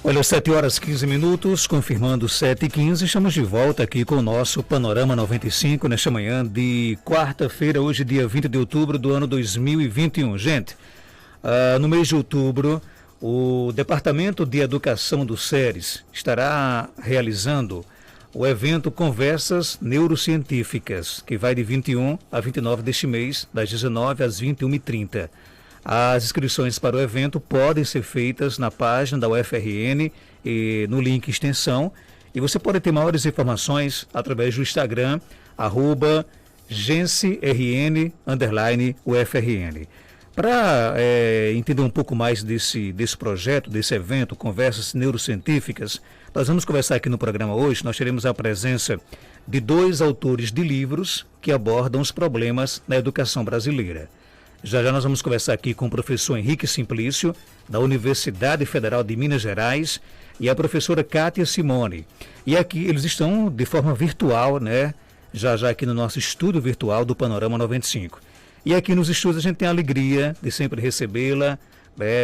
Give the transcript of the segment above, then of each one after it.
Olha, 7h15, confirmando 7h15, estamos de volta aqui com o nosso Panorama 95, nesta manhã de quarta-feira, hoje dia 20 de outubro do ano 2021. Gente, no mês de outubro, o Departamento de Educação do SERES estará realizando o evento Conversas Neurocientíficas, que vai de 21 a 29 deste mês, das 19 às 21h30. As inscrições para o evento podem ser feitas na página da UFRN e no link extensão. E você pode ter maiores informações através do Instagram, @GenseRN_UFRN. Para entender um pouco mais desse projeto, desse evento, Conversas Neurocientíficas, nós vamos conversar aqui no programa hoje. Nós teremos a presença de 2 autores de livros que abordam os problemas na educação brasileira. Já nós vamos conversar aqui com o professor Henrique Simplício, da Universidade Federal de Minas Gerais, e a professora Kátia Simone. E aqui eles estão de forma virtual, né? Já aqui no nosso estúdio virtual do Panorama 95. E aqui nos estúdios a gente tem a alegria de sempre recebê-la,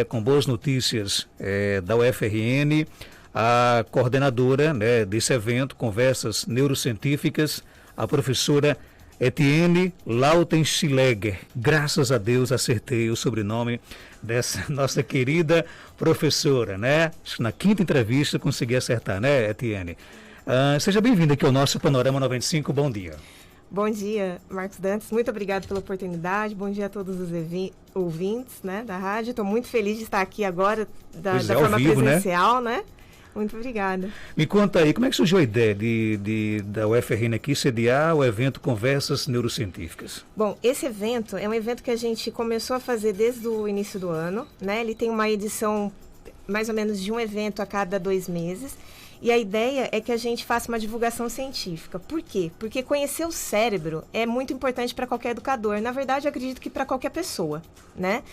com boas notícias da UFRN, a coordenadora, né, desse evento, Conversas Neurocientíficas, a professora Etienne Lautenschläger. Graças a Deus acertei o sobrenome dessa nossa querida professora, né? Na 5ª entrevista consegui acertar, né, Etienne? Seja bem-vinda aqui ao nosso Panorama 95, bom dia. Bom dia, Marcos Dantas, muito obrigado pela oportunidade, bom dia a todos os ouvintes, né, da rádio. Estou muito feliz de estar aqui agora da forma vivo, presencial, né? Muito obrigada. Me conta aí, como é que surgiu a ideia da UFRN aqui sediar o evento Conversas Neurocientíficas? Bom, esse evento é um evento que a gente começou a fazer desde o início do ano, né? Ele tem uma edição mais ou menos de um evento a cada 2 meses. E a ideia é que a gente faça uma divulgação científica. Por quê? Porque conhecer o cérebro é muito importante para qualquer educador. Na verdade, eu acredito que para qualquer pessoa, né?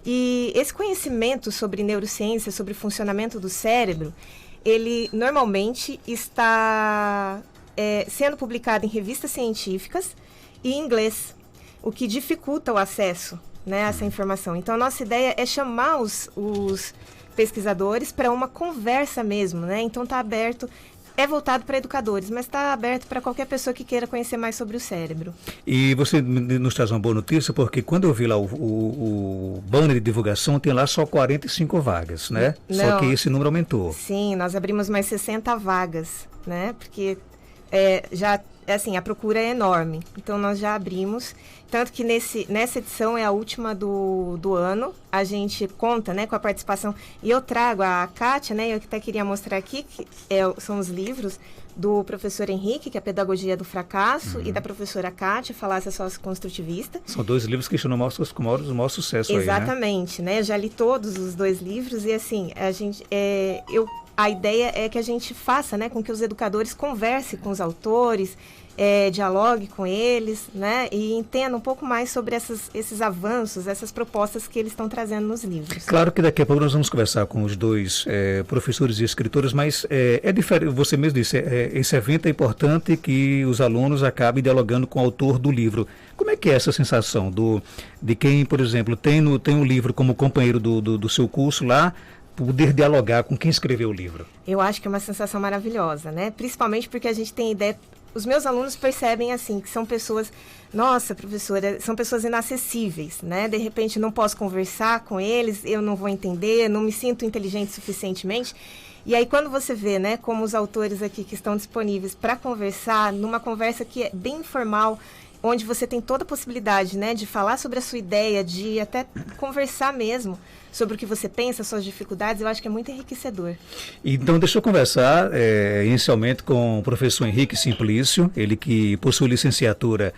E esse conhecimento sobre neurociência, sobre o funcionamento do cérebro, ele normalmente está sendo publicado em revistas científicas e em inglês, o que dificulta o acesso, né, a essa informação. Então, a nossa ideia é chamar os pesquisadores para uma conversa mesmo, né? Então, está aberto, é voltado para educadores, mas está aberto para qualquer pessoa que queira conhecer mais sobre o cérebro. E você nos traz uma boa notícia, porque quando eu vi lá o banner de divulgação, tem lá só 45 vagas, né? Não. Só que esse número aumentou. Sim, nós abrimos mais 60 vagas, né? Porque a procura é enorme. Então, nós já abrimos. Tanto que nessa edição é a última do ano. A gente conta, né, com a participação. E eu trago a Kátia, né? Eu até queria mostrar aqui, que são os livros do professor Henrique, que é a Pedagogia do Fracasso, e da professora Kátia, Falácia Socioconstrutivista. São 2 livros que estão no maior sucesso. Exatamente, aí, né? Eu já li todos os 2 livros e, assim, a ideia é que a gente faça, né, com que os educadores conversem com os autores, dialogue com eles, né, e entenda um pouco mais sobre esses avanços, essas propostas que eles estão trazendo nos livros. Claro que daqui a pouco nós vamos conversar com os 2 professores e escritores, mas é diferente, você mesmo disse, esse evento é importante que os alunos acabem dialogando com o autor do livro. Como é que é essa sensação de quem, por exemplo, tem um livro como companheiro do seu curso lá, poder dialogar com quem escreveu o livro? Eu acho que é uma sensação maravilhosa, né? Principalmente porque a gente tem ideia. Os meus alunos percebem, assim, que são pessoas... Nossa, professora, são pessoas inacessíveis, né? De repente, não posso conversar com eles, eu não vou entender, não me sinto inteligente suficientemente. E aí, quando você vê, né, como os autores aqui que estão disponíveis para conversar, numa conversa que é bem informal, onde você tem toda a possibilidade, né, de falar sobre a sua ideia, de até conversar mesmo sobre o que você pensa, suas dificuldades, eu acho que é muito enriquecedor. Então, deixa eu conversar inicialmente com o professor Henrique Simplício, ele que possui licenciatura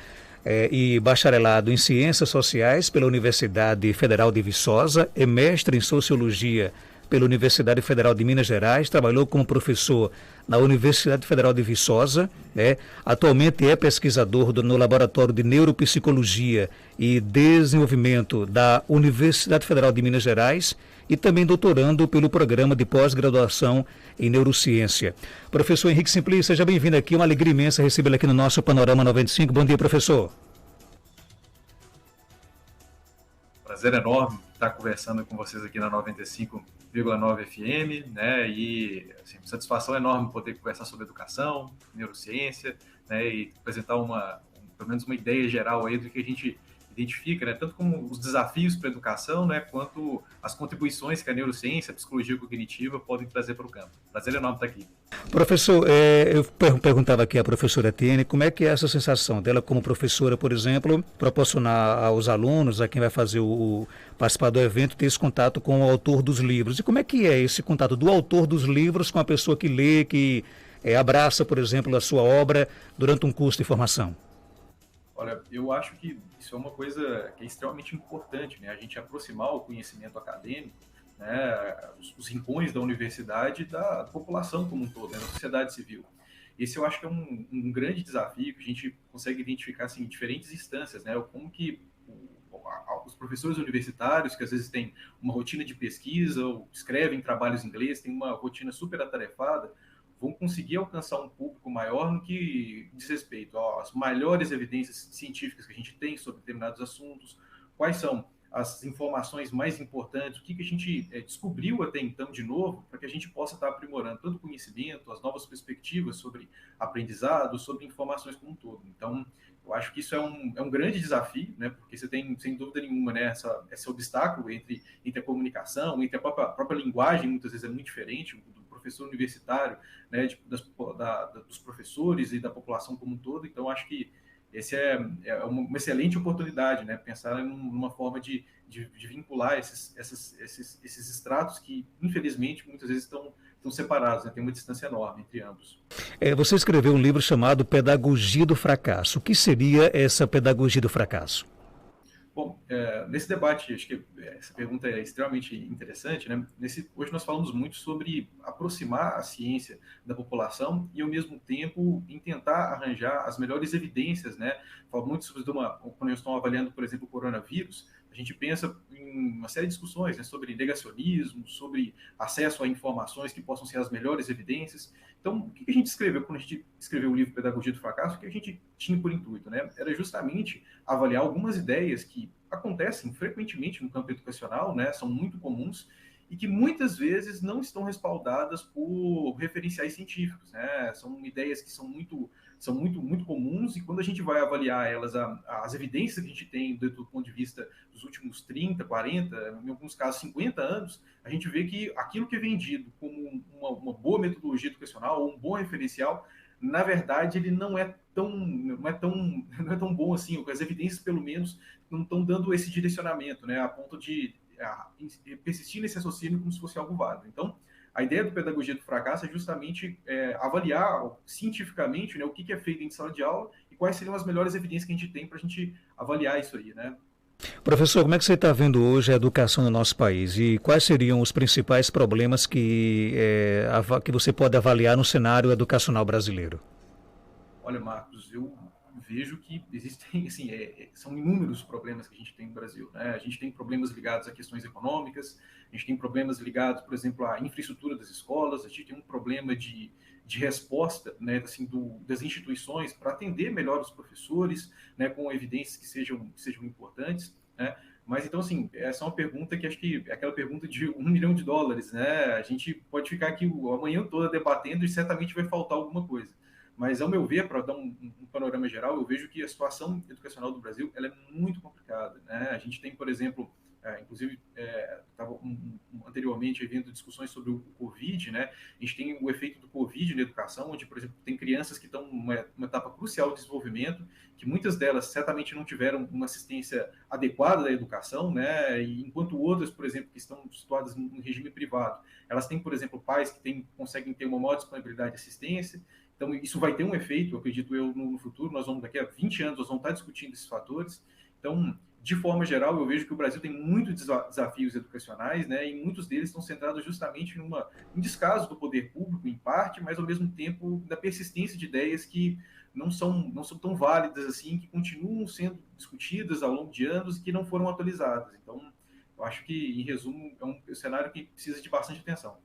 e bacharelado em Ciências Sociais pela Universidade Federal de Viçosa, é mestre em Sociologia pela Universidade Federal de Minas Gerais, trabalhou como professor na Universidade Federal de Viçosa, né? Atualmente é pesquisador no Laboratório de Neuropsicologia e Desenvolvimento da Universidade Federal de Minas Gerais e também doutorando pelo Programa de Pós-Graduação em Neurociência. Professor Henrique Simplício, seja bem-vindo aqui, uma alegria imensa recebê-lo aqui no nosso Panorama 95. Bom dia, professor. Prazer enorme estar conversando com vocês aqui na 95,9 FM, né? E assim, satisfação enorme poder conversar sobre educação, neurociência, né? E apresentar pelo menos uma ideia geral aí do que a gente identifica, né, tanto como os desafios para a educação, né, quanto as contribuições que a neurociência, a psicologia cognitiva podem trazer para o campo. Prazer enorme estar aqui. Professor, eu perguntava aqui à professora Etienne como é que é essa sensação dela como professora, por exemplo, proporcionar aos alunos, a quem vai fazer participar do evento, ter esse contato com o autor dos livros. E como é que é esse contato do autor dos livros com a pessoa que lê, que abraça, por exemplo, a sua obra durante um curso de formação? Olha, eu acho que isso é uma coisa que é extremamente importante, né? A gente aproximar o conhecimento acadêmico, né, os rincões da universidade da população como um todo, né, da sociedade civil. Esse eu acho que é um grande desafio que a gente consegue identificar assim, em diferentes instâncias, né? Como que os professores universitários, que às vezes têm uma rotina de pesquisa ou escrevem trabalhos em inglês, têm uma rotina super atarefada, vão conseguir alcançar um público maior no que diz respeito às maiores evidências científicas que a gente tem sobre determinados assuntos, quais são as informações mais importantes, o que a gente descobriu até então de novo, para que a gente possa estar aprimorando tanto o conhecimento, as novas perspectivas sobre aprendizado, sobre informações como um todo. Então, eu acho que isso é um grande desafio, né, porque você tem, sem dúvida nenhuma, né, esse obstáculo entre a comunicação, entre a própria linguagem, muitas vezes é muito diferente, do professor universitário, né, dos professores e da população como um todo. Então, acho que esse é uma excelente oportunidade, né, pensar numa forma de vincular esses estratos que, infelizmente, muitas vezes estão separados, né, tem uma distância enorme entre ambos. Você escreveu um livro chamado Pedagogia do Fracasso. O que seria essa pedagogia do fracasso? Bom, nesse debate, acho que essa pergunta é extremamente interessante, né? Hoje nós falamos muito sobre aproximar a ciência da população e, ao mesmo tempo, em tentar arranjar as melhores evidências, né? Falo muito sobre quando nós estamos avaliando, por exemplo, o coronavírus, a gente pensa em uma série de discussões, né, sobre negacionismo, sobre acesso a informações que possam ser as melhores evidências. Então, o que a gente escreveu quando a gente escreveu o livro Pedagogia do Fracasso? O que a gente tinha por intuito, né? Era justamente avaliar algumas ideias que acontecem frequentemente no campo educacional, né? São muito comuns e que muitas vezes não estão respaldadas por referenciais científicos, né? São ideias que são muito comuns, e quando a gente vai avaliar elas, as evidências que a gente tem do ponto de vista dos últimos 30, 40, em alguns casos 50 anos, a gente vê que aquilo que é vendido como uma boa metodologia educacional ou um bom referencial, na verdade, ele não é tão bom assim. As evidências, pelo menos, não estão dando esse direcionamento, né, a ponto de persistir nesse raciocínio como se fosse algo válido. Então, a ideia do Pedagogia do Fracasso é justamente avaliar cientificamente, né, o que é feito em sala de aula e quais seriam as melhores evidências que a gente tem para a gente avaliar isso aí, né? Professor, como é que você está vendo hoje a educação no nosso país e quais seriam os principais problemas que você pode avaliar no cenário educacional brasileiro? Olha, Marcos, eu vejo que existem, assim, são inúmeros problemas que a gente tem no Brasil, né? A gente tem problemas ligados a questões econômicas, a gente tem problemas ligados, por exemplo, à infraestrutura das escolas, a gente tem um problema de resposta, né, assim, das instituições para atender melhor os professores, né, com evidências que sejam importantes, né? Mas, então, assim, essa é uma pergunta que acho que é aquela pergunta de $1 milhão, né? A gente pode ficar aqui a manhã toda debatendo e certamente vai faltar alguma coisa. Mas, ao meu ver, para dar um panorama geral, eu vejo que a situação educacional do Brasil ela é muito complicada, né? A gente tem, por exemplo, inclusive, estava anteriormente havendo discussões sobre o Covid, né? A gente tem o efeito do Covid na educação, onde, por exemplo, tem crianças que estão numa etapa crucial de desenvolvimento, que muitas delas certamente não tiveram uma assistência adequada da educação, né? E enquanto outras, por exemplo, que estão situadas em regime privado, elas têm, por exemplo, pais que conseguem ter uma maior disponibilidade de assistência. Então, isso vai ter um efeito, eu acredito eu, no futuro. Daqui a 20 anos, nós vamos estar discutindo esses fatores. Então, de forma geral, eu vejo que o Brasil tem muitos desafios educacionais, né, e muitos deles estão centrados justamente em descaso do poder público, em parte, mas, ao mesmo tempo, da persistência de ideias que não são tão válidas assim, que continuam sendo discutidas ao longo de anos e que não foram atualizadas. Então, eu acho que, em resumo, é um cenário que precisa de bastante atenção.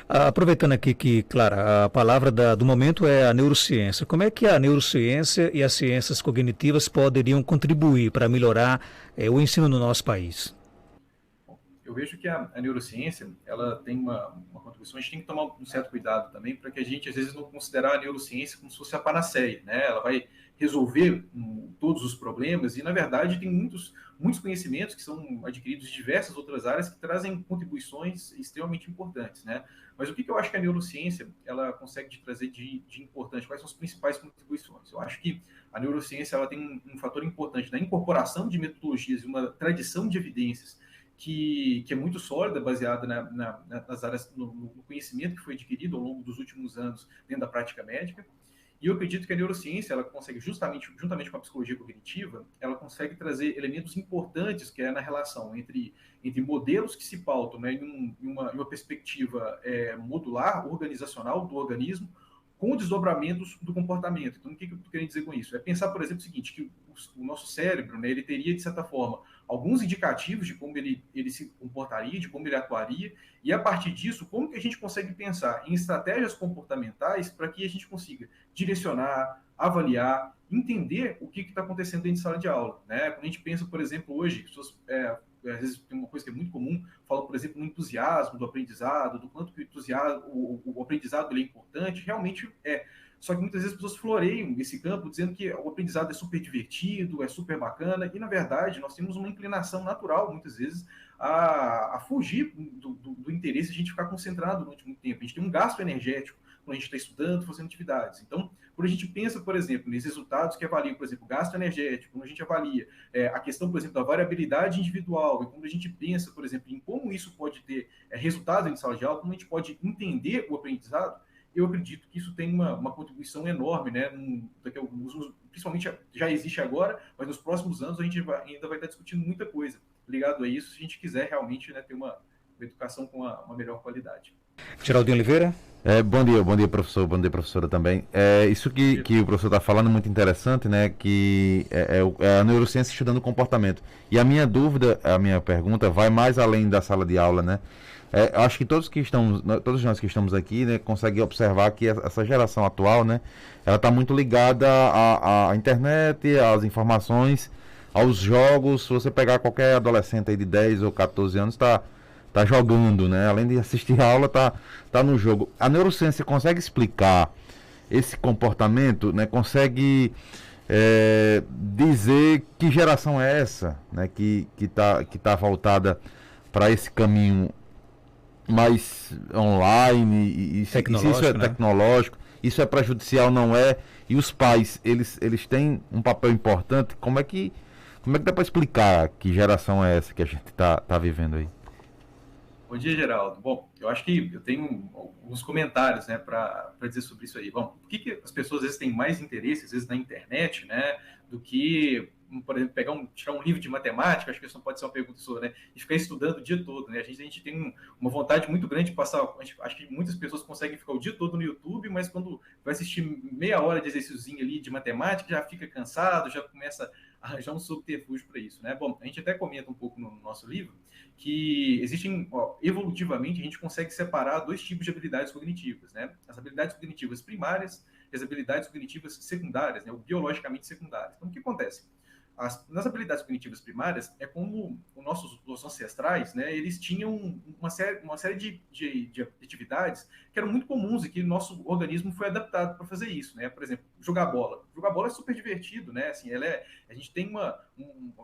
Aproveitando aqui que, claro, a palavra do momento é a neurociência. Como é que a neurociência e as ciências cognitivas poderiam contribuir para melhorar o ensino no nosso país? eu vejo que a neurociência, ela tem uma contribuição, a gente tem que tomar um certo cuidado também, para que a gente, às vezes, não considerar a neurociência como se fosse a panaceia, né? Ela vai resolver todos os problemas e, na verdade, tem muitos conhecimentos que são adquiridos de diversas outras áreas que trazem contribuições extremamente importantes, né? Mas o que eu acho que a neurociência, ela consegue te trazer de importante? Quais são as principais contribuições? Eu acho que a neurociência, ela tem um fator importante na incorporação de metodologias e uma tradição de evidências que é muito sólida, baseada nas áreas, no conhecimento que foi adquirido ao longo dos últimos anos dentro da prática médica. E eu acredito que a neurociência, ela consegue, juntamente com a psicologia cognitiva, ela consegue trazer elementos importantes, que é na relação entre modelos que se pautam, né, em uma perspectiva modular, organizacional do organismo, com desdobramentos do comportamento. Então, o que eu estou querendo dizer com isso? É pensar, por exemplo, o seguinte, que o nosso cérebro, né, ele teria, de certa forma, alguns indicativos de como ele se comportaria, de como ele atuaria, e a partir disso, como que a gente consegue pensar em estratégias comportamentais para que a gente consiga direcionar, avaliar, entender o que está acontecendo dentro de sala de aula, né? Quando a gente pensa, por exemplo, hoje, pessoas, às vezes tem uma coisa que é muito comum, fala, por exemplo, no entusiasmo do aprendizado, do quanto que o aprendizado ele é importante, realmente é. Só que muitas vezes as pessoas floreiam esse campo dizendo que o aprendizado é super divertido, é super bacana, e na verdade nós temos uma inclinação natural, muitas vezes, a fugir do interesse de a gente ficar concentrado durante muito tempo. A gente tem um gasto energético quando a gente está estudando, fazendo atividades. Então, quando a gente pensa, por exemplo, nesses resultados que avaliam, por exemplo, gasto energético, quando a gente avalia a questão, por exemplo, da variabilidade individual, e quando a gente pensa, por exemplo, em como isso pode ter resultados em sala de aula, como a gente pode entender o aprendizado, eu acredito que isso tem uma contribuição enorme, né? Principalmente já existe agora, mas nos próximos anos a gente ainda vai estar discutindo muita coisa ligado a isso, se a gente quiser realmente, né, ter uma educação com uma melhor qualidade. Geraldinho Oliveira? Bom dia, professor, bom dia, professora também. Isso que o professor está falando é muito interessante, né? Que é a neurociência estudando o comportamento. E a minha dúvida, a minha pergunta vai mais além da sala de aula, né? Eu acho que todos nós que estamos aqui, né, conseguem observar que essa geração atual, né, ela está muito ligada à internet, às informações, aos jogos. Se você pegar qualquer adolescente aí de 10 ou 14 anos, tá jogando, né? Além de assistir a aula, tá no jogo. A neurociência consegue explicar esse comportamento, né? Consegue dizer que geração é essa, né? Que tá voltada para esse caminho mais online, e se isso é tecnológico, isso é prejudicial, não é? E os pais, eles têm um papel importante. Como é que dá para explicar que geração é essa que a gente tá vivendo aí? Bom dia, Geraldo. Bom, eu acho que eu tenho alguns comentários, né, para dizer sobre isso aí. Bom, por que as pessoas às vezes têm mais interesse, às vezes, na internet, né, do que, por exemplo, tirar um livro de matemática? Acho que isso não pode ser uma pergunta sua, né, e ficar estudando o dia todo, né? A gente tem uma vontade muito grande de passar. Acho que muitas pessoas conseguem ficar o dia todo no YouTube, mas quando vai assistir meia hora de exercíciozinho ali de matemática, já fica cansado, já começa a arranjar um subterfúgio para isso, né? Bom, a gente até comenta um pouco no nosso livro que existem, evolutivamente, a gente consegue separar dois tipos de habilidades cognitivas, né? As habilidades cognitivas primárias e as habilidades cognitivas secundárias, né? Ou biologicamente secundárias. Então, o que acontece? Nas habilidades cognitivas primárias, é como os nossos ancestrais, né, eles tinham uma série de atividades que eram muito comuns e que o nosso organismo foi adaptado para fazer isso, né? Por exemplo, jogar bola. Jogar bola é super divertido, né? Assim, a gente tem a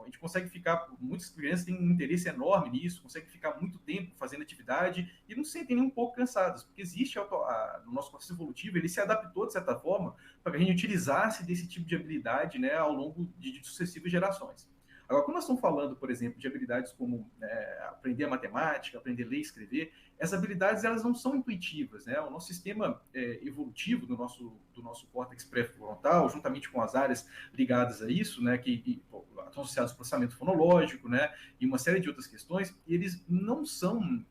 gente consegue ficar, muitas crianças têm um interesse enorme nisso, conseguem ficar muito tempo fazendo atividade e não se sentem nem um pouco cansadas, porque existe no nosso processo evolutivo, ele se adaptou de certa forma para que a gente utilizasse desse tipo de habilidade, né, ao longo de sucessivas gerações. Agora, quando nós estamos falando, por exemplo, de habilidades como aprender a matemática, aprender a ler e escrever, essas habilidades elas não são intuitivas, né? O nosso sistema evolutivo do nosso córtex pré-frontal, juntamente com as áreas ligadas a isso, né, que estão associadas ao processamento fonológico, né, e uma série de outras questões, eles não são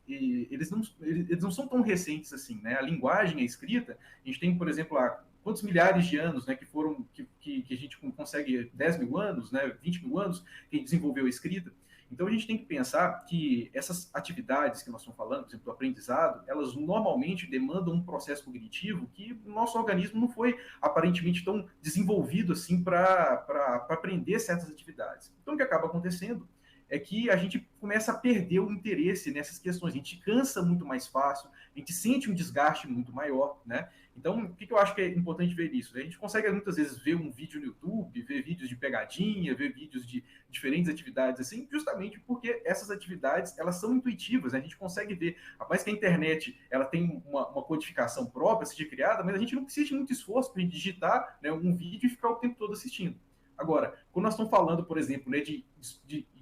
tão recentes assim, né? A linguagem, a escrita, a gente tem, por exemplo, quantos milhares de anos, né, que a gente consegue 10 mil anos, né, 20 mil anos, que a gente desenvolveu a escrita. Então, a gente tem que pensar que essas atividades que nós estamos falando, por exemplo, do aprendizado, elas normalmente demandam um processo cognitivo que o nosso organismo não foi aparentemente tão desenvolvido assim para aprender certas atividades. Então, o que acaba acontecendo é que a gente começa a perder o interesse nessas questões. A gente cansa muito mais fácil, a gente sente um desgaste muito maior, né? Então, o que eu acho que é importante ver isso? A gente consegue muitas vezes ver um vídeo no YouTube, ver vídeos de pegadinha, ver vídeos de diferentes atividades, assim, justamente porque essas atividades, elas são intuitivas, né? A gente consegue ver, mais que a internet, ela tem uma codificação própria, seja criada, mas a gente não precisa de muito esforço para digitar, né, um vídeo e ficar o tempo todo assistindo. Agora, quando nós estamos falando, por exemplo, né, de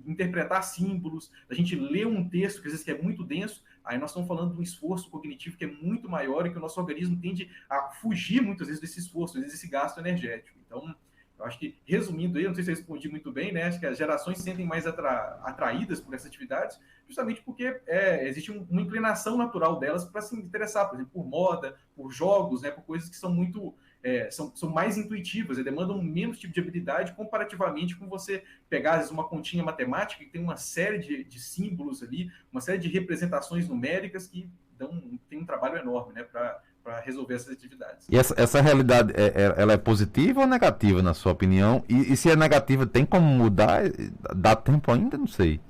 interpretar símbolos, da gente ler um texto que às vezes é muito denso, aí nós estamos falando de um esforço cognitivo que é muito maior e que o nosso organismo tende a fugir muitas vezes desse esforço, às vezes desse gasto energético. Então, eu acho que, resumindo aí, não sei se eu respondi muito bem, né? Acho que as gerações se sentem mais atraídas por essas atividades, justamente porque existe uma inclinação natural delas para se interessar, por exemplo, por moda, por jogos, né? Por coisas que são muito... são mais intuitivas e demandam menos tipo de habilidade comparativamente com você pegar, às vezes, uma continha matemática que tem uma série de símbolos ali, uma série de representações numéricas que tem um trabalho enorme, né, para resolver essas atividades. E essa realidade, ela é positiva ou negativa, na sua opinião? E se é negativa, tem como mudar? Dá tempo ainda? Não sei.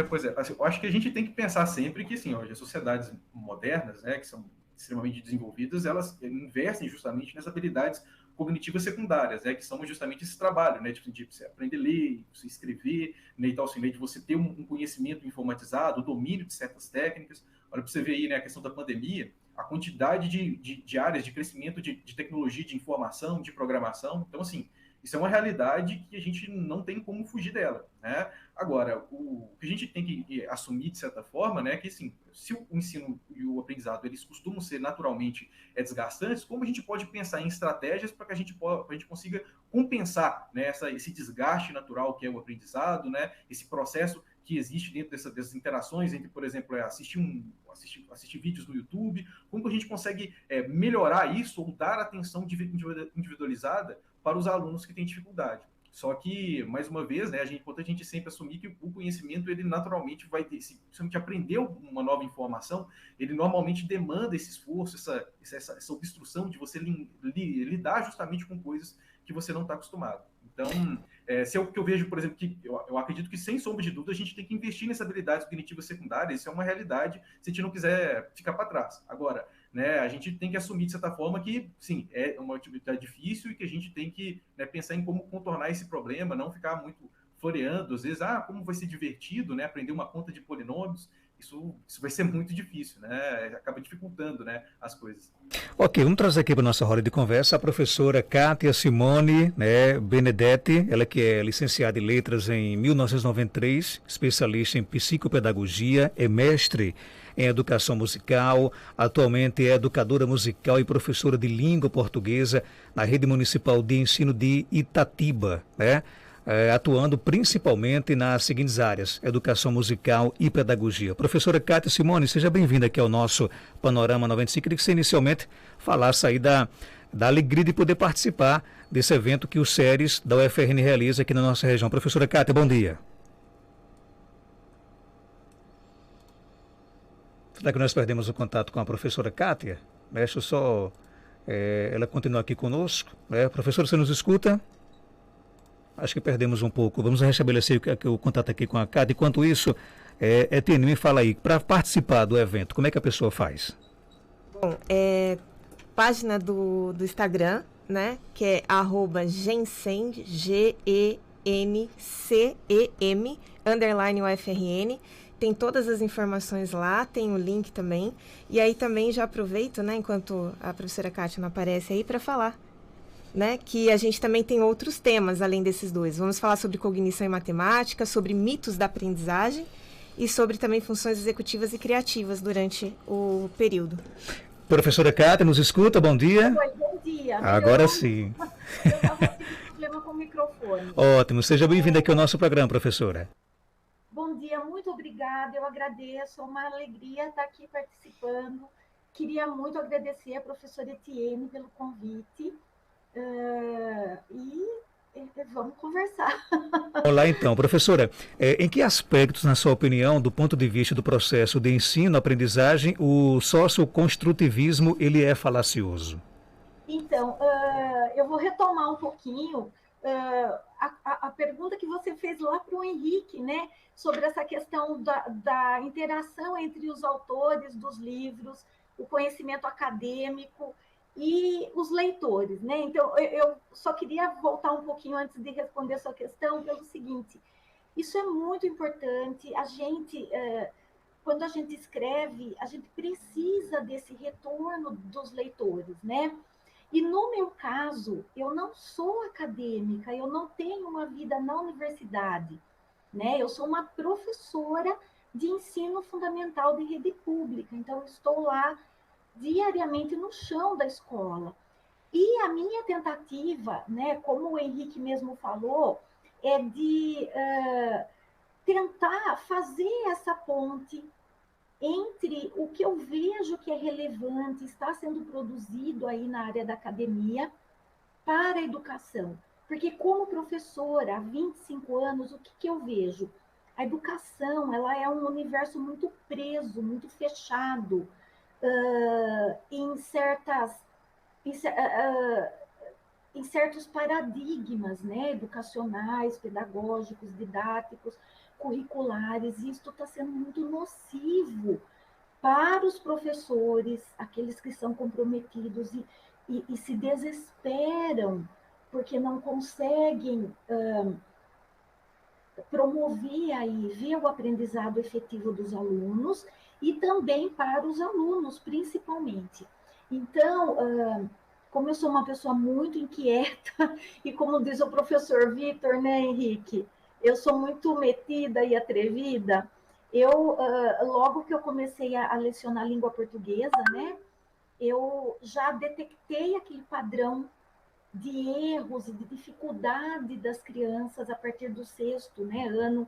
Pois é, assim, eu acho que a gente tem que pensar sempre que, assim, hoje, as sociedades modernas, né, que são extremamente desenvolvidas, elas investem justamente nessas habilidades cognitivas secundárias, né, que são justamente esse trabalho, né, de você aprender a ler, você escrever, né, e tal, assim, né, de você ter um conhecimento informatizado, o domínio de certas técnicas. Olha, para você ver aí, né, a questão da pandemia, a quantidade de áreas de crescimento de tecnologia, de informação, de programação. Então, assim, isso é uma realidade que a gente não tem como fugir dela, né? Agora, o que a gente tem que assumir, de certa forma, né, é que, assim, se o ensino e o aprendizado, eles costumam ser naturalmente desgastantes, como a gente pode pensar em estratégias para que a gente consiga compensar, né, esse desgaste natural que é o aprendizado, né, esse processo que existe dentro dessas interações entre, por exemplo, assistir vídeos no YouTube, como que a gente consegue melhorar isso ou dar atenção individualizada para os alunos que têm dificuldade. Só que, mais uma vez, né, é importante a gente sempre assumir que o conhecimento, ele naturalmente vai ter, se a gente aprender uma nova informação, ele normalmente demanda esse esforço, essa obstrução de você lidar justamente com coisas que você não está acostumado. Então, se é o que eu vejo, por exemplo, que eu acredito que, sem sombra de dúvida, a gente tem que investir nessas habilidades cognitivas secundárias, isso é uma realidade, se a gente não quiser ficar para trás. Agora, né, a gente tem que assumir, de certa forma, que, sim, é uma atividade difícil e que a gente tem que, né, pensar em como contornar esse problema, não ficar muito floreando, às vezes, como vai ser divertido, né, aprender uma conta de polinômios. Isso vai ser muito difícil, né? Acaba dificultando, né, as coisas. Ok, vamos trazer aqui para a nossa roda de conversa a professora Kátia Simone, né, Benedetti, ela que é licenciada em Letras em 1993, especialista em psicopedagogia, é mestre em educação musical, atualmente é educadora musical e professora de língua portuguesa na Rede Municipal de Ensino de Itatiba, né? Atuando principalmente nas seguintes áreas: educação musical e pedagogia. Professora Kátia Simone, seja bem-vinda aqui ao nosso Panorama 95. Queria que você inicialmente falasse aí da alegria de poder participar desse evento que o SERES da UFRN realiza aqui na nossa região. Professora Kátia, bom dia. Será que nós perdemos o contato com a professora Kátia? Deixa eu só... ela continua aqui conosco. Professora, você nos escuta? Acho que perdemos um pouco. Vamos restabelecer o contato aqui com a Kátia. Enquanto isso, Etienne, me fala aí, para participar do evento, como é que a pessoa faz? Bom, página do Instagram, né, que é @gencem, GENCEM, _UFRN. Tem todas as informações lá, tem o link também. E aí também já aproveito, né, enquanto a professora Kátia não aparece aí, para falar, né, que a gente também tem outros temas além desses dois. Vamos falar sobre cognição e matemática, sobre mitos da aprendizagem e sobre também funções executivas e criativas durante o período. Professora Kátia, nos escuta? Bom dia. Oi, bom dia. Agora sim. Eu estava tendo problema com o microfone. Ótimo, seja bem-vinda aqui ao nosso programa, professora. Bom dia, muito obrigada, eu agradeço, é uma alegria estar aqui participando. Queria muito agradecer a professora Etienne pelo convite. E vamos conversar. Olá, então, professora, em que aspectos, na sua opinião, do ponto de vista do processo de ensino-aprendizagem, o socioconstrutivismo ele é falacioso? Então, eu vou retomar um pouquinho a pergunta que você fez lá para o Henrique, né, sobre essa questão da interação entre os autores dos livros, o conhecimento acadêmico e os leitores, né? Então, eu só queria voltar um pouquinho antes de responder a sua questão pelo seguinte: isso é muito importante. A gente, quando a gente escreve, a gente precisa desse retorno dos leitores, né? E no meu caso, eu não sou acadêmica, eu não tenho uma vida na universidade, né? Eu sou uma professora de ensino fundamental de rede pública, então eu estou lá diariamente no chão da escola. E a minha tentativa, né, como o Henrique mesmo falou, é de tentar fazer essa ponte entre o que eu vejo que é relevante, está sendo produzido aí na área da academia, para a educação. Porque como professora há 25 anos, o que eu vejo? A educação, ela é um universo muito preso, muito fechado, em em certos paradigmas, né, educacionais, pedagógicos, didáticos, curriculares, e isso está sendo muito nocivo para os professores, aqueles que são comprometidos e se desesperam porque não conseguem promover aí, ver o aprendizado efetivo dos alunos e também para os alunos, principalmente. Então, como eu sou uma pessoa muito inquieta, e como diz o professor Vitor, né, Henrique, eu sou muito metida e atrevida, eu, logo que eu comecei a lecionar língua portuguesa, né, eu já detectei aquele padrão de erros e de dificuldade das crianças a partir do sexto, né, ano,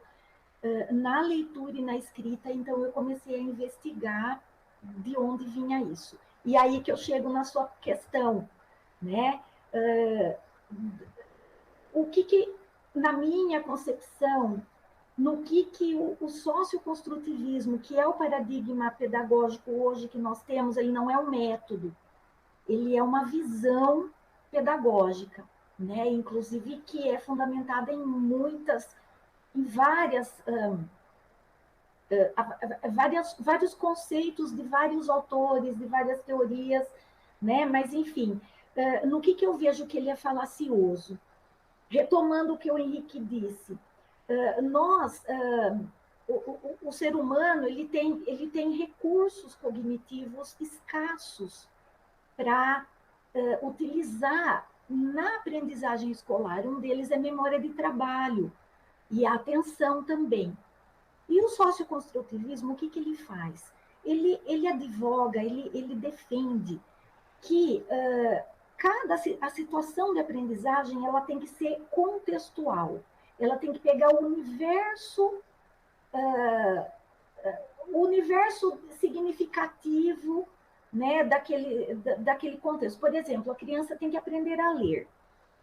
na leitura e na escrita, então eu comecei a investigar de onde vinha isso. E aí que eu chego na sua questão, né? O que na minha concepção, no que o socioconstrutivismo, que é o paradigma pedagógico hoje que nós temos, ele não é um método, ele é uma visão pedagógica, né? Inclusive que é fundamentada em vários conceitos de vários autores, de várias teorias, né? Mas enfim, no que eu vejo que ele é falacioso? Retomando o que o Henrique disse, nós, o ser humano, ele tem recursos cognitivos escassos para utilizar na aprendizagem escolar. Um deles é memória de trabalho e a atenção também. E o socioconstrutivismo, o que ele faz? Ele advoga, ele defende que a situação de aprendizagem ela tem que ser contextual, ela tem que pegar o universo significativo, né, daquele contexto. Por exemplo, a criança tem que aprender a ler.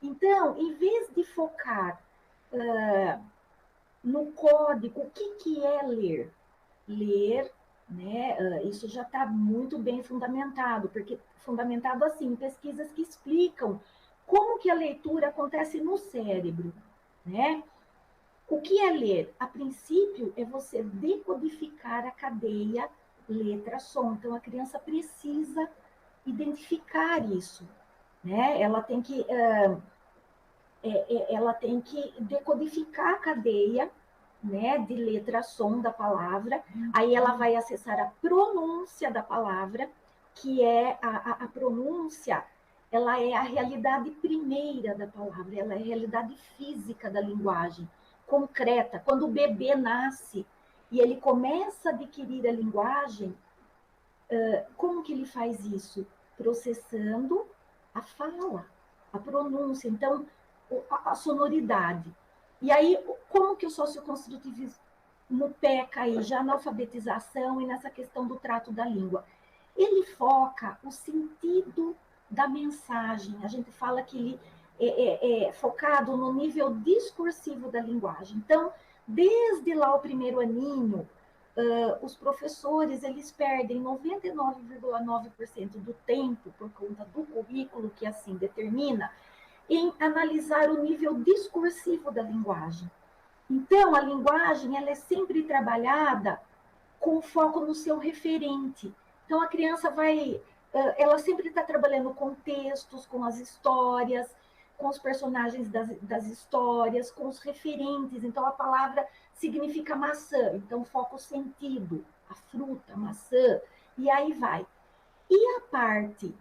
Então, em vez de focar no código, o que é ler? Ler, né, isso já está muito bem fundamentado, porque fundamentado assim, pesquisas que explicam como que a leitura acontece no cérebro, né? O que é ler? A princípio, é você decodificar a cadeia letra-som. Então, a criança precisa identificar isso, né? Ela tem que decodificar a cadeia, né, de letra-som da palavra. Aí ela vai acessar a pronúncia da palavra, que é a pronúncia, ela é a realidade primeira da palavra, ela é a realidade física da linguagem, concreta. Quando o bebê nasce e ele começa a adquirir a linguagem, como que ele faz isso? Processando a fala, a pronúncia, então a sonoridade. E aí, como que o socioconstrutivismo peca aí já na alfabetização e nessa questão do trato da língua? Ele foca o sentido da mensagem. A gente fala que ele é focado no nível discursivo da linguagem. Então, desde lá o primeiro aninho, os professores eles perdem 99,9% do tempo por conta do currículo que assim determina, em analisar o nível discursivo da linguagem. Então, a linguagem ela é sempre trabalhada com foco no seu referente. Então, a criança ela sempre está trabalhando com textos, com as histórias, com os personagens das histórias, com os referentes. Então, a palavra significa maçã, então foca o sentido, a fruta, a maçã, e aí vai. E a parte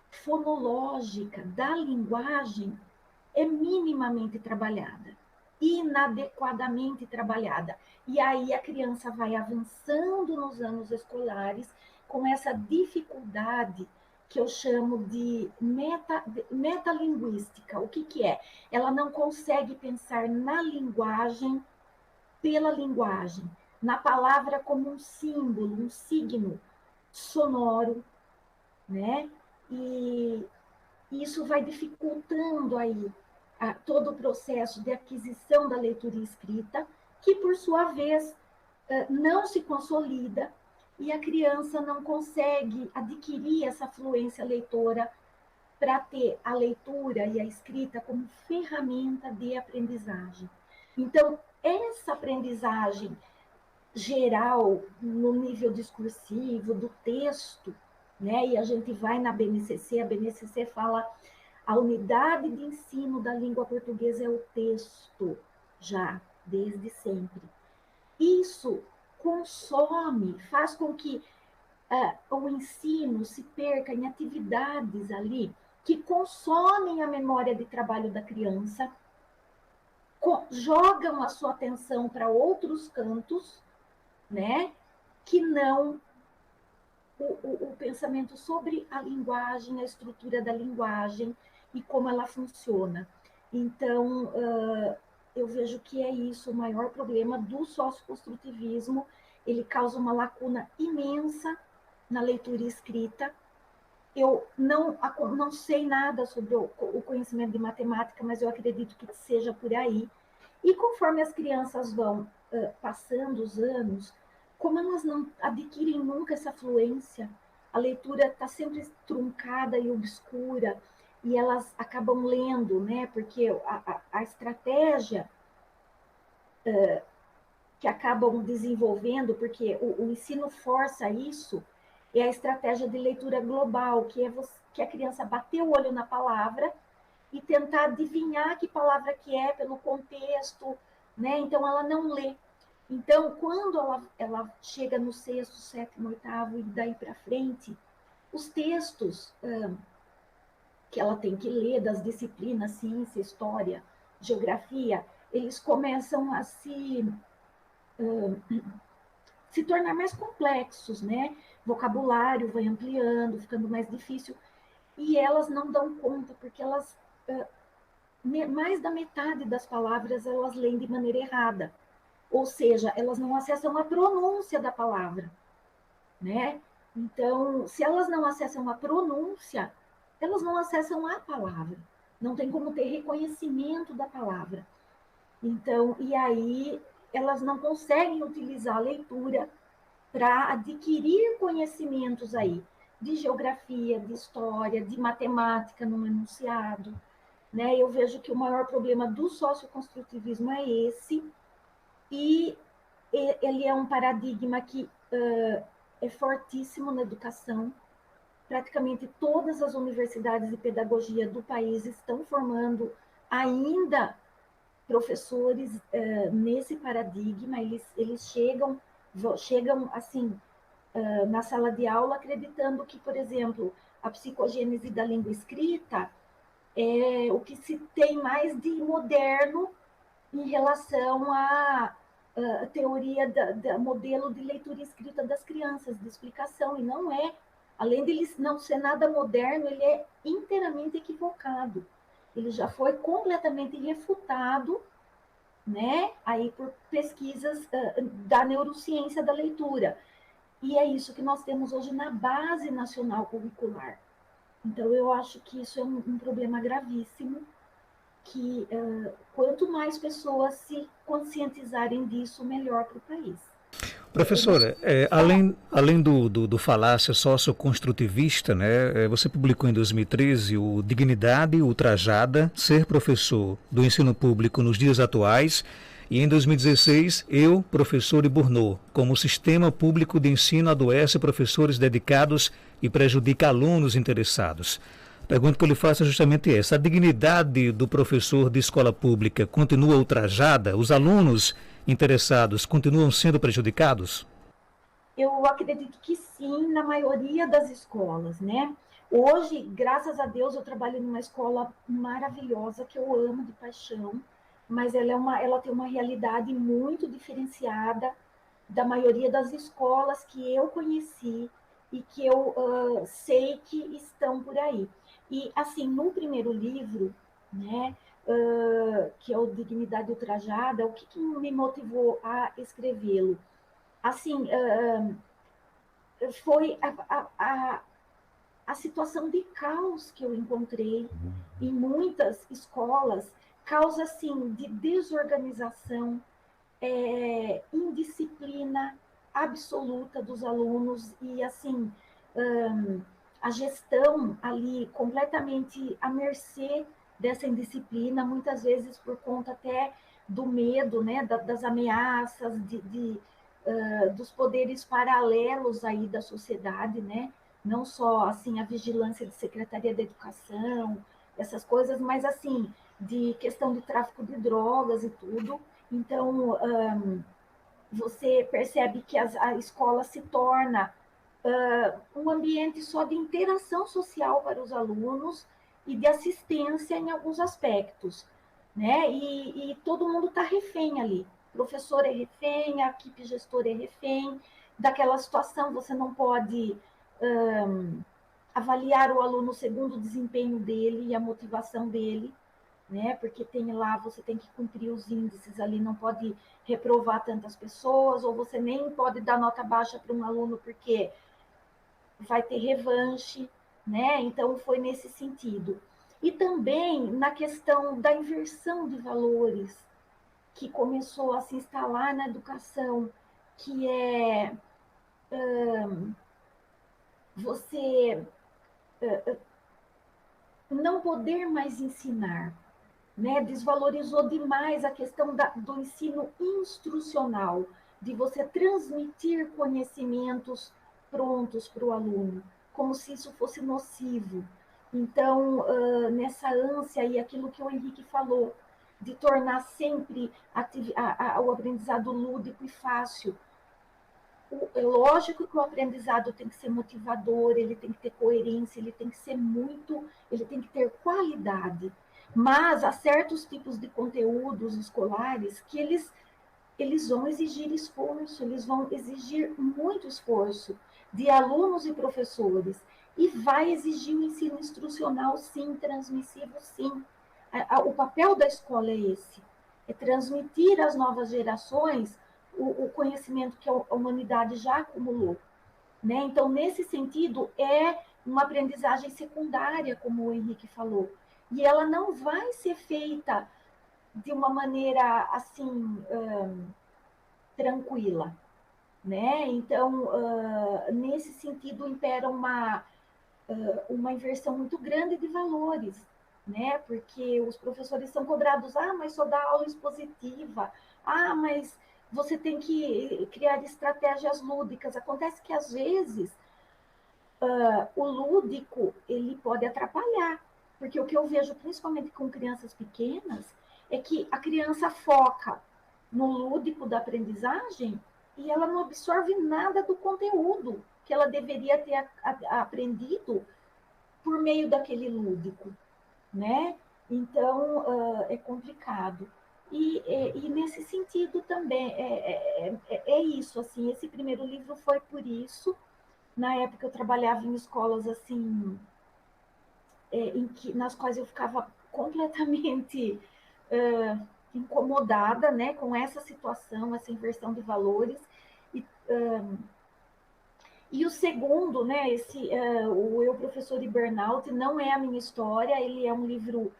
fonológica da linguagem é minimamente trabalhada, inadequadamente trabalhada. E aí a criança vai avançando nos anos escolares com essa dificuldade que eu chamo de metalinguística. O que é? Ela não consegue pensar na linguagem pela linguagem, na palavra como um símbolo, um signo sonoro, né? E isso vai dificultando aí todo o processo de aquisição da leitura e escrita, que, por sua vez, não se consolida e a criança não consegue adquirir essa fluência leitora para ter a leitura e a escrita como ferramenta de aprendizagem. Então, essa aprendizagem geral, no nível discursivo, do texto, né? E a gente vai na BNCC, a BNCC fala a unidade de ensino da língua portuguesa é o texto, já, desde sempre. Isso consome, faz com que o ensino se perca em atividades ali que consomem a memória de trabalho da criança, jogam a sua atenção para outros cantos, né? Que não o pensamento sobre a linguagem, a estrutura da linguagem e como ela funciona. Então, eu vejo que é isso o maior problema do socioconstrutivismo. Ele causa uma lacuna imensa na leitura e escrita. Eu não sei nada sobre o conhecimento de matemática, mas eu acredito que seja por aí. E conforme as crianças vão passando os anos, como elas não adquirem nunca essa fluência, a leitura está sempre truncada e obscura, e elas acabam lendo, né? Porque a estratégia que acabam desenvolvendo, porque o ensino força isso, é a estratégia de leitura global, que a criança bater o olho na palavra e tentar adivinhar que palavra que é pelo contexto, né? Então ela não lê. Então, quando ela chega no sexto, sétimo, oitavo e daí para frente, os textos que ela tem que ler das disciplinas ciência, história, geografia, eles começam a se tornar mais complexos, né? Vocabulário vai ampliando, ficando mais difícil, e elas não dão conta, porque elas mais da metade das palavras elas leem de maneira errada. Ou seja, elas não acessam a pronúncia da palavra, né? Então, se elas não acessam a pronúncia, elas não acessam a palavra. Não tem como ter reconhecimento da palavra. Então, e aí elas não conseguem utilizar a leitura para adquirir conhecimentos aí de geografia, de história, de matemática no enunciado, né? Eu vejo que o maior problema do socioconstrutivismo é esse, e ele é um paradigma que é fortíssimo na educação. Praticamente todas as universidades de pedagogia do país estão formando ainda professores nesse paradigma. Eles chegam assim na sala de aula acreditando que, por exemplo, a psicogênese da língua escrita é o que se tem mais de moderno em relação à teoria da modelo de leitura e escrita das crianças, de explicação, e não é. Além de ele não ser nada moderno, ele é inteiramente equivocado. Ele já foi completamente refutado, né, aí por pesquisas da neurociência da leitura. E é isso que nós temos hoje na Base Nacional Curricular. Então, eu acho que isso é um problema gravíssimo, que quanto mais pessoas se conscientizarem disso, melhor para o país. Professora, além do falácia socioconstrutivista, né, você publicou em 2013 o Dignidade Ultrajada, Ser Professor do Ensino Público nos Dias Atuais, e em 2016, Eu, Professor e Burnout, como o sistema público de ensino adoece professores dedicados e prejudica alunos interessados. A pergunta que eu lhe faço é justamente essa: a dignidade do professor de escola pública continua ultrajada? Os alunos interessados continuam sendo prejudicados? Eu acredito que sim, na maioria das escolas, né? Hoje, graças a Deus, eu trabalho numa escola maravilhosa que eu amo de paixão, mas ela tem uma realidade muito diferenciada da maioria das escolas que eu conheci e que eu sei que estão por aí. E, assim, no primeiro livro, né, que é o Dignidade Ultrajada, o que me motivou a escrevê-lo? Assim, foi a situação de caos que eu encontrei em muitas escolas, caos assim de desorganização, indisciplina absoluta dos alunos e assim a gestão ali completamente à mercê dessa indisciplina, muitas vezes por conta até do medo, né, das ameaças, dos poderes paralelos aí da sociedade, né? Não só assim a vigilância de Secretaria da Educação, essas coisas, mas assim de questão de tráfico de drogas e tudo. Então você percebe que a escola se torna um ambiente só de interação social para os alunos e de assistência em alguns aspectos, né? E todo mundo está refém ali. O professor é refém, a equipe gestora é refém daquela situação. Você não pode avaliar o aluno segundo o desempenho dele e a motivação dele, né? Porque tem lá, você tem que cumprir os índices ali, não pode reprovar tantas pessoas, ou você nem pode dar nota baixa para um aluno porque vai ter revanche, né? Então foi nesse sentido. E também na questão da inversão de valores que começou a se instalar na educação, que é você não poder mais ensinar, né? Desvalorizou demais a questão do ensino instrucional, de você transmitir conhecimentos prontos para o aluno, como se isso fosse nocivo. Então, nessa ânsia e aquilo que o Henrique falou, de tornar sempre o aprendizado lúdico e fácil. É lógico que o aprendizado tem que ser motivador, ele tem que ter coerência, ele tem que ser ele tem que ter qualidade. Mas há certos tipos de conteúdos escolares que eles vão exigir esforço, eles vão exigir muito esforço de alunos e professores. E vai exigir um ensino instrucional, sim, transmissivo, sim. O papel da escola é esse, é transmitir às novas gerações o conhecimento que a humanidade já acumulou, né? Então, nesse sentido, é uma aprendizagem secundária, como o Henrique falou, e ela não vai ser feita de uma maneira assim tranquila, né? Então, nesse sentido, impera uma inversão muito grande de valores, né? Porque os professores são cobrados, mas só dá aula expositiva, mas você tem que criar estratégias lúdicas. Acontece que, às vezes, o lúdico ele pode atrapalhar, porque o que eu vejo, principalmente com crianças pequenas, é que a criança foca no lúdico da aprendizagem e ela não absorve nada do conteúdo que ela deveria ter aprendido por meio daquele lúdico, né? Então, é complicado. E nesse sentido também, é isso, assim, esse primeiro livro foi por isso. Na época eu trabalhava em escolas, assim, nas quais eu ficava completamente incomodada, né, com essa situação, essa inversão de valores. E o segundo, né, o Eu, Professor e Burnout, não é a minha história, ele é um livro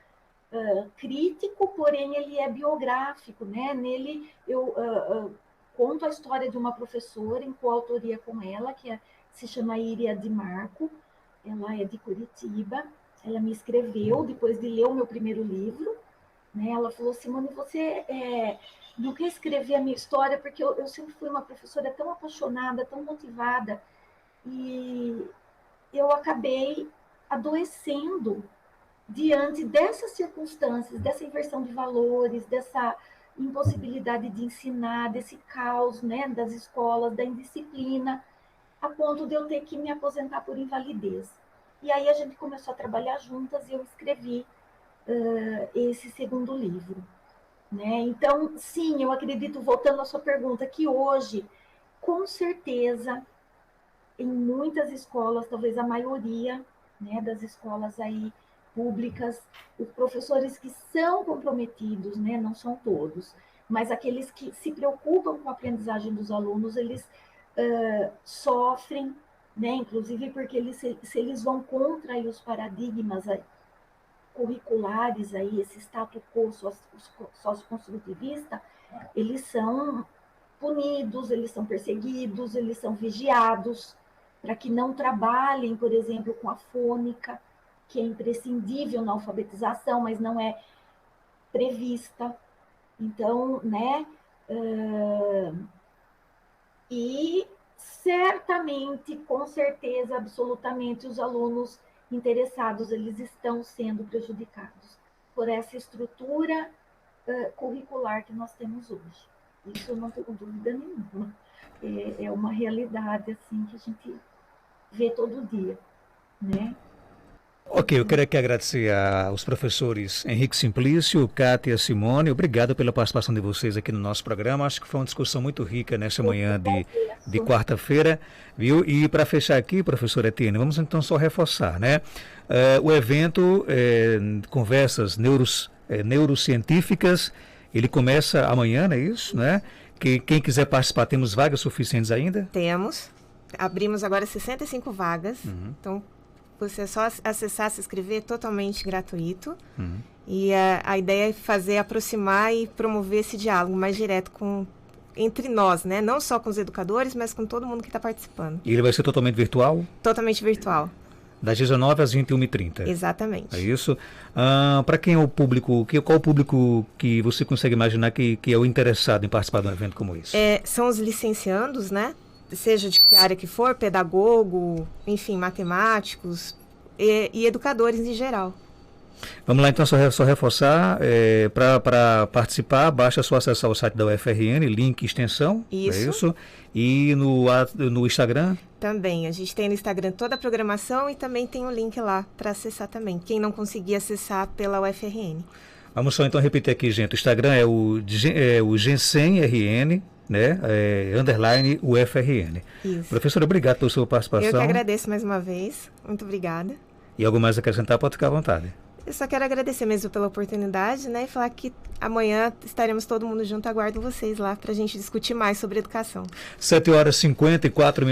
crítico, porém ele é biográfico, né? Nele eu conto a história de uma professora em coautoria com ela, se chama Iria Di Marco, ela é de Curitiba, ela me escreveu depois de ler o meu primeiro livro, né? Ela falou, Simone, você não quer escrever a minha história, porque eu sempre fui uma professora tão apaixonada, tão motivada, e eu acabei adoecendo diante dessas circunstâncias, dessa inversão de valores, dessa impossibilidade de ensinar, desse caos, né, das escolas, da indisciplina, a ponto de eu ter que me aposentar por invalidez. E aí a gente começou a trabalhar juntas e eu escrevi esse segundo livro, né? Então, sim, eu acredito, voltando à sua pergunta, que hoje, com certeza, em muitas escolas, talvez a maioria, né, das escolas aí públicas, os professores que são comprometidos, né, não são todos, mas aqueles que se preocupam com a aprendizagem dos alunos, eles sofrem, né, inclusive porque se eles vão contra aí, os paradigmas aí, curriculares, aí, esse status quo socioconstrutivista, eles são punidos, eles são perseguidos, eles são vigiados, para que não trabalhem, por exemplo, com a fônica, que é imprescindível na alfabetização, mas não é prevista. Então, né? E certamente, com certeza, absolutamente, os alunos interessados, eles estão sendo prejudicados por essa estrutura curricular que nós temos hoje. Isso eu não tenho dúvida nenhuma. É uma realidade assim que a gente vê todo dia, né? Ok, eu quero aqui agradecer aos professores Henrique Simplício, Kátia, Simone. Obrigado pela participação de vocês aqui no nosso programa. Acho que foi uma discussão muito rica nessa manhã de quarta-feira, viu? E para fechar aqui, professora Etienne, vamos então só reforçar, né? O evento Conversas Neurocientíficas, ele começa amanhã, não é isso, né? Quem quiser participar, temos vagas suficientes ainda? Temos. Abrimos agora 65 vagas. Então, você é só acessar, se inscrever, totalmente gratuito. E a ideia é aproximar e promover esse diálogo mais direto entre nós, né? Não só com os educadores, mas com todo mundo que está participando. E ele vai ser totalmente virtual? Totalmente virtual. Das 19 às 21h30. Exatamente. É isso. Para quem é o público, qual o público que você consegue imaginar que é o interessado em participar de um evento como esse? São os licenciandos, né? Seja de que área que for, pedagogo, enfim, matemáticos e educadores em geral. Vamos lá, então, só reforçar, para participar, basta só acessar o site da UFRN, link extensão, isso. É isso? E no Instagram? Também, a gente tem no Instagram toda a programação e também tem um link lá para acessar também, quem não conseguir acessar pela UFRN. Vamos só então repetir aqui, gente, o Instagram é o GensenRN, né, _ UFRN. Isso. Professora, obrigado pela sua participação. Eu que agradeço mais uma vez, muito obrigada. E algo mais a acrescentar, pode ficar à vontade. Eu só quero agradecer mesmo pela oportunidade, né, e falar que amanhã estaremos todo mundo junto, aguardo vocês lá para a gente discutir mais sobre educação. 7h54.